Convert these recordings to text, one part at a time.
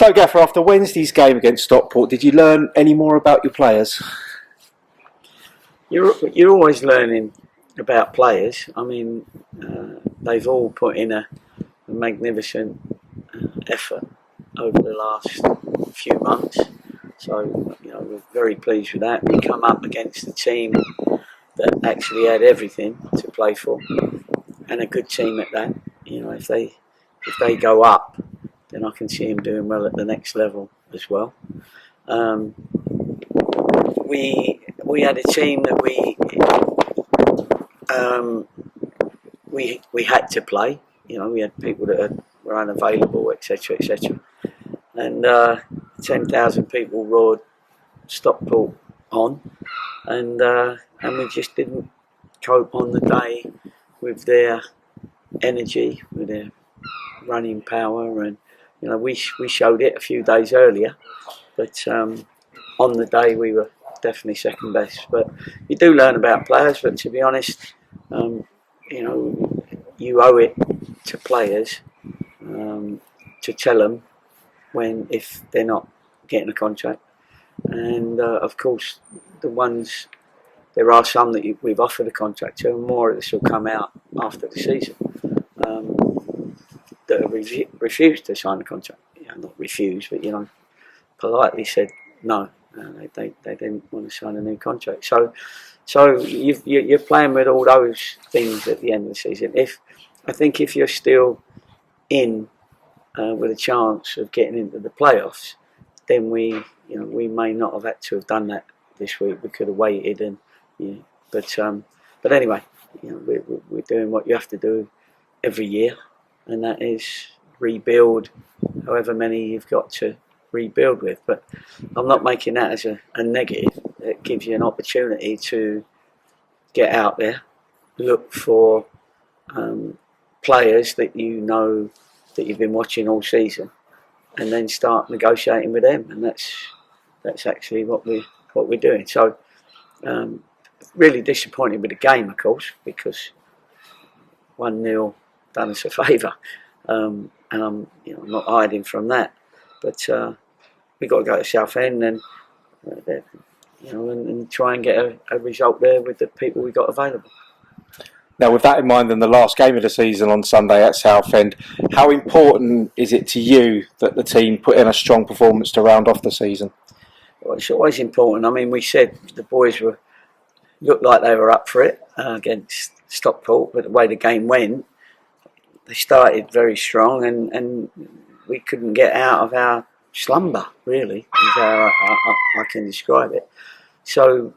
So, Gaffer, after Wednesday's game against Stockport, did you learn any more about your players? You're always learning about players. I mean, they've all put in a magnificent effort over the last few months. So, we're very pleased with that. We come up against a team that actually had everything to play for, and a good team at that. If they go up, then I can see him doing well at the next level as well. We had a team that we had to play. We had people that were unavailable, etc., etc. And 10,000 people roared Stockport on, and we just didn't cope on the day with their energy, with their running power, and we showed it a few days earlier, but on the day we were definitely second best. But you do learn about players, but to be honest, you owe it to players to tell them if they're not getting a contract, and of course there are some that we've offered a contract to, and more of this will come out after the season, that have refused to sign a contract. Not refused, but politely said no. They didn't want to sign a new contract. So you're playing with all those things at the end of the season. I think if you're still in with a chance of getting into the playoffs, then we may not have had to have done that this week. We could have waited, but anyway, we're doing what you have to do every year, and that is rebuild however many you've got to rebuild with. But I'm not making that as a negative. It gives you an opportunity to get out there, look for players that that you've been watching all season, and then start negotiating with them. And that's actually what we're doing. So really disappointed with the game, of course, because 1-0 done us a favour, and I'm not hiding from that. But we've got to go to Southend and and try and get a result there with the people we got available. Now, with that in mind, then the last game of the season on Sunday at Southend, how important is it to you that the team put in a strong performance to round off the season? Well, it's always important. I mean, we said the boys looked like they were up for it against Stockport, but the way the game went, they started very strong, and we couldn't get out of our slumber, really, is how I can describe it. So,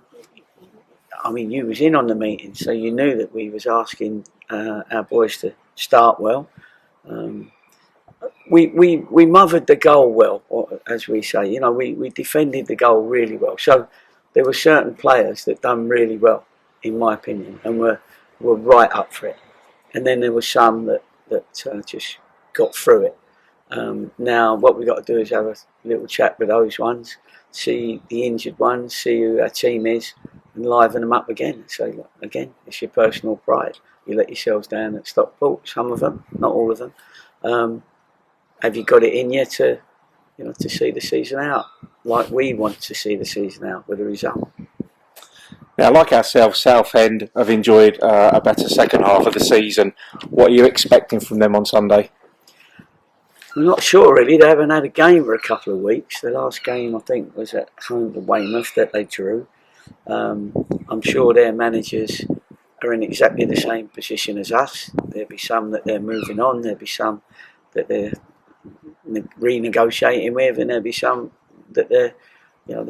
I mean, you was in on the meeting, so you knew that we was asking our boys to start well. We mothered the goal well, as we say. We defended the goal really well. So there were certain players that done really well, in my opinion, and were right up for it. And then there were some that just got through it. Now what we've got to do is have a little chat with those ones, see the injured ones, see who our team is, and liven them up again. So again, it's your personal pride. You let yourselves down at Stockport, some of them, not all of them. Have you got it in you to see the season out like we want to see the season out with a result? Now, like ourselves, Southend have enjoyed a better second half of the season. What are you expecting from them on Sunday? I'm not sure really. They haven't had a game for a couple of weeks. The last game I think was at home to Weymouth that they drew. I'm sure their managers are in exactly the same position as us. There'll be some that they're moving on. There'll be some that they're renegotiating with, and there'll be some that they're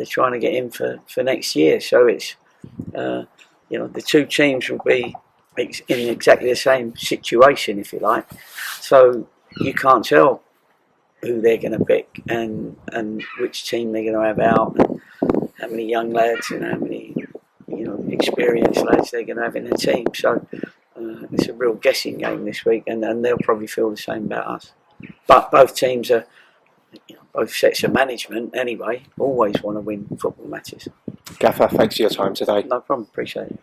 trying to get in for next year. So it's the two teams will be in exactly the same situation, if you like. So you can't tell who they're going to pick and which team they're going to have out, and how many young lads and how many experienced lads they're going to have in the team. So it's a real guessing game this week, and they'll probably feel the same about us. But both teams are, both sets of management anyway, always want to win football matches. Gaffer, thanks for your time today. No problem, appreciate it.